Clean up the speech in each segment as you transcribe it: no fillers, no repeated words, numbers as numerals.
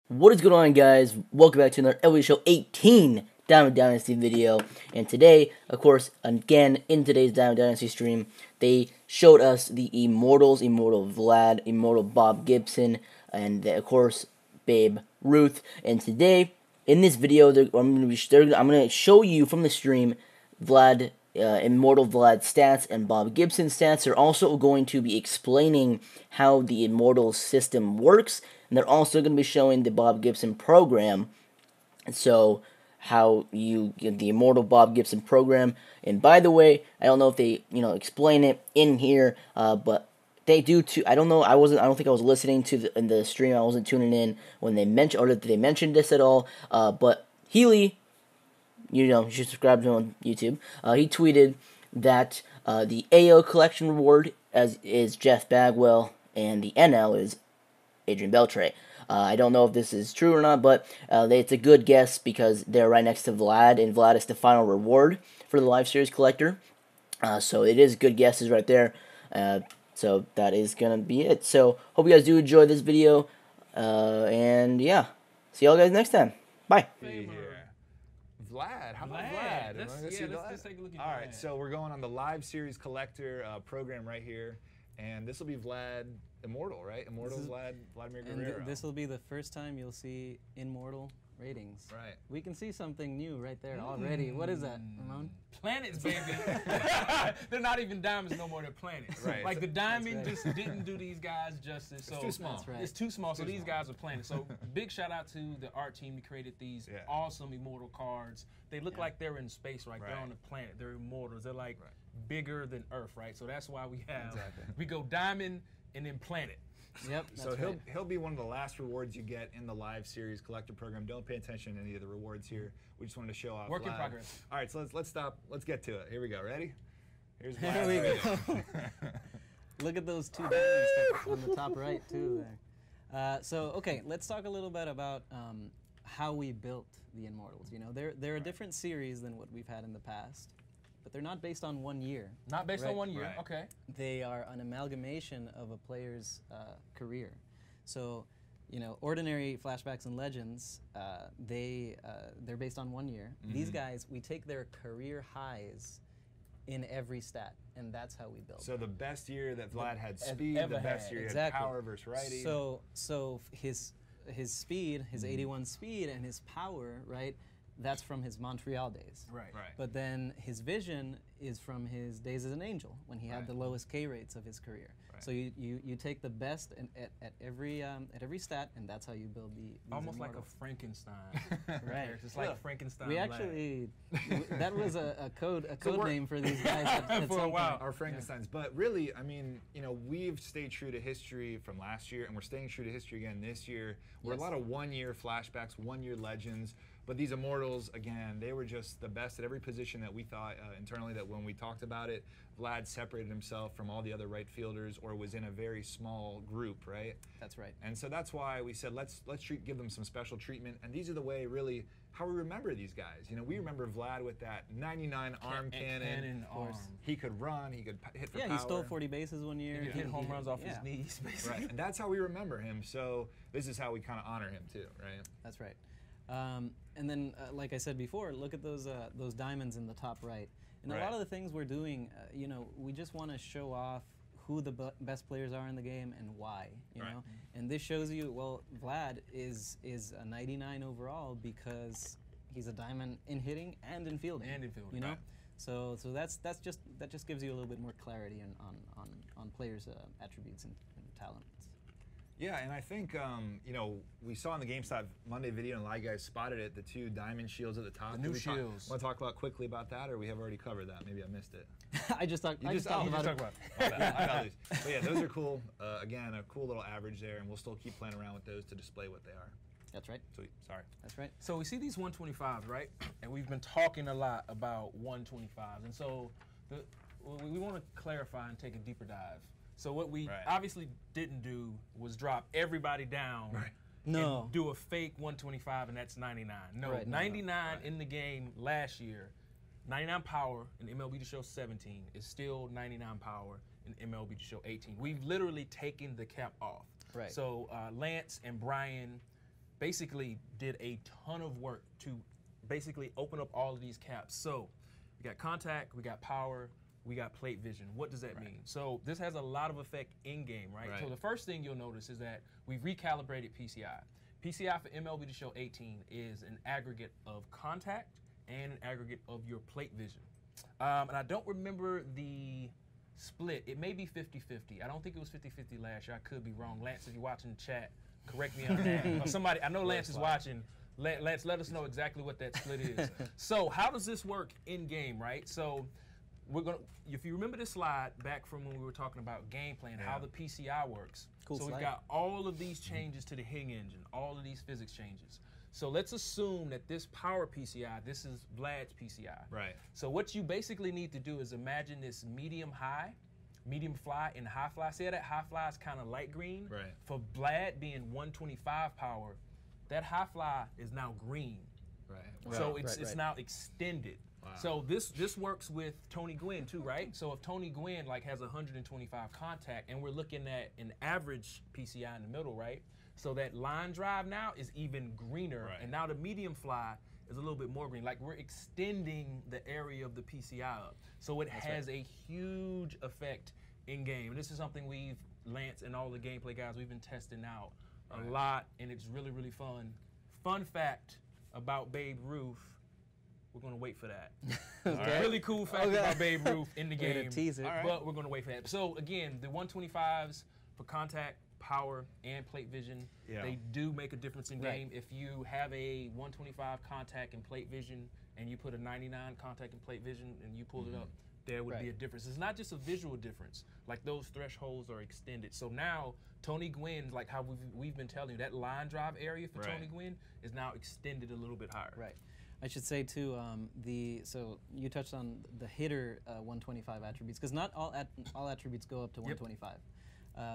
What is going on, guys? Welcome back to another MLB Show 18 Diamond Dynasty video. And today, of course, again, in today's Diamond Dynasty stream, they showed us the Immortals, Immortal Vlad, Immortal Bob Gibson, and of course, Babe Ruth. And today, in this video, I'm going to show you from the stream Vlad, Immortal Vlad stats and Bob Gibson stats. They're also going to be explaining how the Immortals system works, and they're also going to be showing the Bob Gibson program. So how you get the Immortal Bob Gibson program. And by the way, I don't know if they explain it in here, but they do too. I don't know. I don't think I was listening to in the stream. I wasn't tuning in when they mentioned, or did they mention this at all? But Healy, you should subscribe to him on YouTube. He tweeted that the AO collection reward is Jeff Bagwell, and the NL is Adrian Beltre. I don't know if this is true or not, but it's a good guess because they're right next to Vlad, and Vlad is the final reward for the Live Series Collector. So it is good guesses right there. So that is going to be it. So hope you guys do enjoy this video, and yeah, see y'all guys next time. Bye. Vlad, how about Vlad? Let's take a look at All right, so we're going on the Live Series Collector program right here, and this will be Vlad Immortal, right? Immortal Vladimir Guerrero. And this will be the first time you'll see Immortal ratings. Right. We can see something new right there already. What is that, Ramon? Planets, baby. They're not even diamonds no more, they're planets. Right. Like the diamond just didn't do these guys justice. So it's too small. That's right. It's too small, so these guys are planets. So big shout out to the art team who created these awesome Immortal cards. They look like they're in space, right? They're on the planet. They're immortals. They're like bigger than Earth, right? So that's why we have we go diamond and then planet. Yep. So he'll be one of the last rewards you get in the Live Series Collector program. Don't pay attention to any of the rewards here. We just wanted to show off. Work in Vlad. progress. All right, so let's stop. Let's get to it. Here we go. Ready? Here's Here Vlad. we go. Look at those two diamonds on the top right too there. So okay, let's talk a little bit about how we built the Immortals. You know, they're a different series than what we've had in the past, but they're not based on 1 year. Not based on 1 year. Right. Okay. They are an amalgamation of a player's career. So, ordinary flashbacks and legends, they're based on 1 year. These guys, we take their career highs in every stat, and that's how we build. So the best year that Vlad had speed, ever the best had. year he had Exactly. power versus righty. So his speed, his 81 speed, and his power, right? That's from his Montreal days. Right. But then his vision is from his days as an Angel, when he had the lowest K rates of his career. Right. So you take the best at every stat, and that's how you build these Almost Immortals. like a Frankenstein. Right. It's like Frankenstein. We Vlad. actually that was a code we're- name for these guys at For a some while. point. Our Frankensteins. But really, I mean, we've stayed true to history from last year, and we're staying true to history again this year. We're a lot of 1 year flashbacks, 1 year legends. But these Immortals, again, they were just the best at every position that we thought internally, that when we talked about it, Vlad separated himself from all the other right fielders or was in a very small group, right? That's right. And so that's why we said, let's give them some special treatment. And these are the way, really, how we remember these guys. We remember Vlad with that 99 arm cannon. Arm. He could run, he could hit for power. Yeah, he stole 40 bases 1 year. He could hit home runs off his knees, basically. Right, and that's how we remember him. So this is how we kind of honor him too, right? That's right. And then, like I said before, look at those diamonds in the top right. And a lot of the things we're doing, we just want to show off who the best players are in the game and why. You know, and this shows you. Well, Vlad is a 99 overall because he's a diamond in hitting and in fielding. You know, so that just gives you a little bit more clarity on players' attributes and talents. Yeah, and I think, we saw in the GameStop Monday video, and a lot of guys spotted it, the two diamond shields at the top. The new shields. Want to talk about quickly about that, or we have already covered that? Maybe I missed it. I just talked about it. But yeah, those are cool. Again, a cool little average there, and we'll still keep playing around with those to display what they are. That's right. Sweet, sorry. That's right. So we see these 125s, right? And we've been talking a lot about 125s. And so we want to clarify and take a deeper dive. So what we obviously didn't do was drop everybody down and do a fake 125, and that's 99. No, 99 in the game last year, 99 power in MLB The Show 17 is still 99 power in MLB The Show 18. We've literally taken the cap off. Right. So Lance and Brian basically did a ton of work to basically open up all of these caps. So we got contact, we got power, we got plate vision. What does that mean? So this has a lot of effect in game, right? So the first thing you'll notice is that we've recalibrated PCI. PCI for MLB The Show 18 is an aggregate of contact and an aggregate of your plate vision. And I don't remember the split. It may be 50-50. I don't think it was 50-50 last year. I could be wrong. Lance, if you're watching the chat, correct me on that. Or somebody, I know Lance is watching. Lance, let us know exactly what that split is. So how does this work in game, right? So we're gonna, if you remember this slide back from when we were talking about gameplay and how the PCI works. Cool so slide. We've got all of these changes to the Hing engine, all of these physics changes. So let's assume that this power PCI, this is Vlad's PCI. Right. So what you basically need to do is imagine this medium high, medium fly, and high fly. See how that high fly is kind of light green? Right. For Vlad being 125 power, that high fly is now green. Right. So it's now extended. Wow. So this works with Tony Gwynn too, right? So if Tony Gwynn like has 125 contact and we're looking at an average PCI in the middle, right? So that line drive now is even greener, and now the medium fly is a little bit more green. Like we're extending the area of the PCI up. So it has a huge effect in game. And this is something Lance and all the gameplay guys, we've been testing out a lot, and it's really, really fun. Fun fact about Babe Ruth, we're gonna wait for that. Okay. Really cool fact about Babe Ruth in the game. Tease it. But we're gonna wait for that. So again, the 125s for contact, power, and plate vision, they do make a difference in game. If you have a 125 contact and plate vision, and you put a 99 contact and plate vision, and you pull it up, there would be a difference. It's not just a visual difference. Like those thresholds are extended. So now Tony Gwynn, like how we've been telling you, that line drive area for Tony Gwynn is now extended a little bit higher. Right. I should say too, so you touched on the hitter 125 attributes, because not all attributes go up to 125.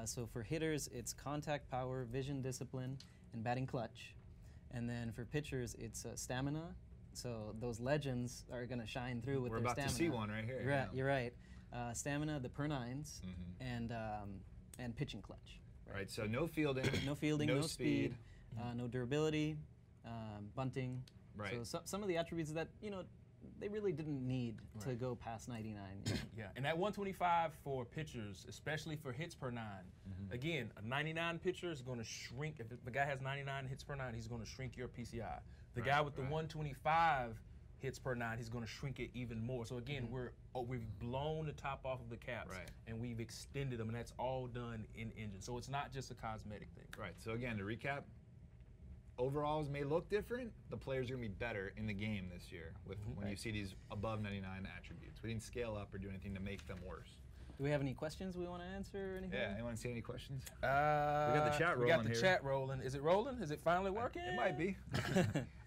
So for hitters, it's contact, power, vision, discipline, and batting clutch. And then for pitchers, it's stamina. So those legends are going to shine through with their stamina. We're about to see one right here. Right, you're right. Stamina, the per nines, and pitching clutch. Right. So no fielding. No fielding, no speed, no durability, bunting. Right. So some of the attributes that, they really didn't need to go past 99. Yeah, and that 125 for pitchers, especially for hits per nine. Again, a 99 pitcher is going to shrink. If the guy has 99 hits per nine, he's going to shrink your PCI. The guy with the 125 hits per nine, he's going to shrink it even more. So again, we've blown the top off of the caps, and we've extended them, and that's all done in engine. So it's not just a cosmetic thing. Right. So again, to recap, overalls may look different. The players are going to be better in the game this year with when you see these above 99 attributes. We didn't scale up or do anything to make them worse. Do we have any questions we want to answer or anything? Yeah, anyone see any questions? We got the chat rolling here. We got the chat rolling. Is it rolling? Is it finally working? It might be.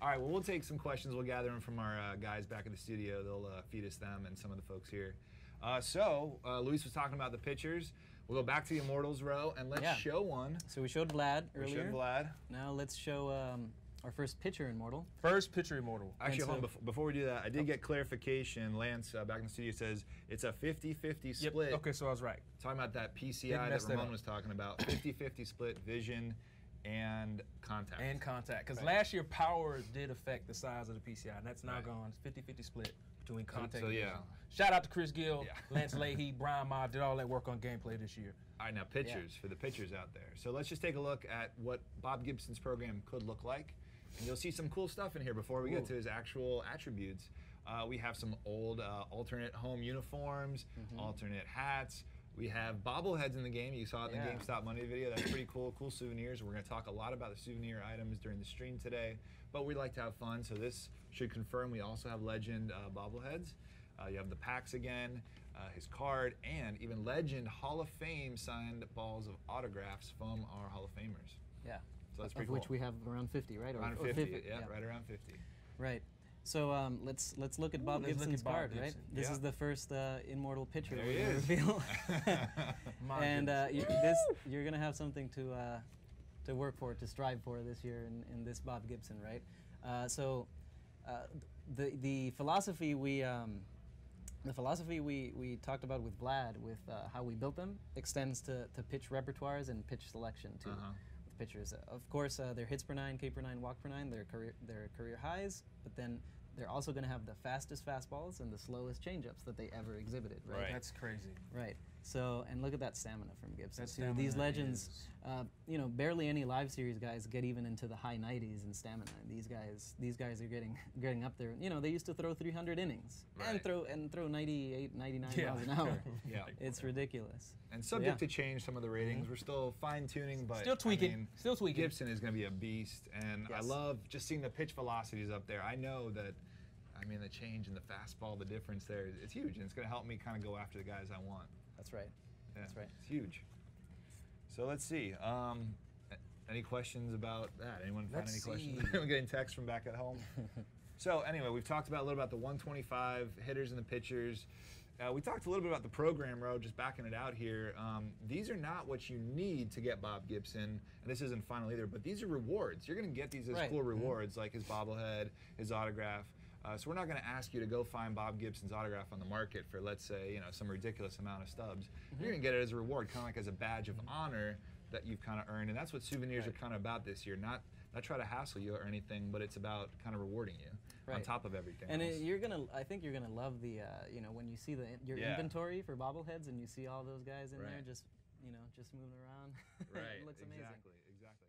All right, well, we'll take some questions. We'll gather them from our guys back in the studio. They'll feed us them and some of the folks here. Luis was talking about the pitchers. We'll go back to the Immortals row, and let's show one. So we showed Vlad earlier. We showed Vlad. Now let's show our first pitcher Immortal. First pitcher Immortal. Actually, hold on, before we do that, I did get clarification. Lance, back in the studio, says it's a 50-50 split. Okay, so I was right. Talking about that PCI that Ramon was talking about. 50-50 split, vision and contact. And contact. Because last year, power did affect the size of the PCI, and that's now gone 50-50 split between contact and vision. Shout out to Chris Gill, Lance Leahy, Brian Ma, did all that work on gameplay this year. All right, now pitchers, for the pitchers out there. So let's just take a look at what Bob Gibson's program could look like. And you'll see some cool stuff in here before we get to his actual attributes. We have some old alternate home uniforms, alternate hats. We have bobbleheads in the game. You saw it in the GameStop Monday video. That's pretty cool. Cool souvenirs. We're going to talk a lot about the souvenir items during the stream today. But we like to have fun, so this should confirm we also have Legend bobbleheads. You have the packs again, his card, and even Legend Hall of Fame signed balls of autographs from our Hall of Famers. Yeah. So that's pretty of cool. Which we have around 50, right? Around 50, yeah, right around 50. Right. So let's look at Bob Gibson's card, right? This is the first Immortal pitcher there we're he going to is. reveal. And you're going to have something to work for, to strive for this year in this Bob Gibson, right? The philosophy we talked about with Vlad, with how we built them, extends to pitch repertoires and pitch selection too. With pitchers. Of course, their hits per nine, K per nine, walk per nine, their career highs, but then they're also going to have the fastest fastballs and the slowest changeups that they ever exhibited, right? Right. That's crazy. Right. So, and look at that stamina from Gibson. That too. stamina These legends, is- you know, barely any live series guys get even into the high 90s in stamina. These guys are getting up there. You know, they used to throw 300 innings Right. and throw 98, 99 Yeah. miles an hour. Yeah. It's ridiculous. And subject yeah. to change some of the ratings. We're still fine tuning, but Still tweaking. I mean, Still tweaking. Gibson is going to be a beast, and I Yes. love just seeing the pitch velocities up there. I know that, I mean, the change in the fastball, the difference there, it's huge, and it's going to help me kind of go after the guys I want. That's right. Yeah, That's right. It's huge. So let's see. Any questions about that? Anyone find Let's any questions? see. Anyone getting texts from back at home? So anyway, we've talked about a little about the 125 hitters and the pitchers. We talked a little bit about the program, Ro, just backing it out here. These are not what you need to get Bob Gibson, and this isn't final either, but these are rewards. You're going to get these as Right. cool rewards, like his bobblehead, his autograph. So we're not going to ask you to go find Bob Gibson's autograph on the market for, let's say, you know, some ridiculous amount of stubs. You're going to get it as a reward, kind of like as a badge of honor that you've kind of earned, and that's what souvenirs are kind of about this year. Not try to hassle you or anything, but it's about kind of rewarding you on Right. top of everything And else. I think you're gonna love the, you know, when you see your Yeah. inventory for bobbleheads and you see all those guys in there Right. just moving around. Right, It looks amazing. exactly.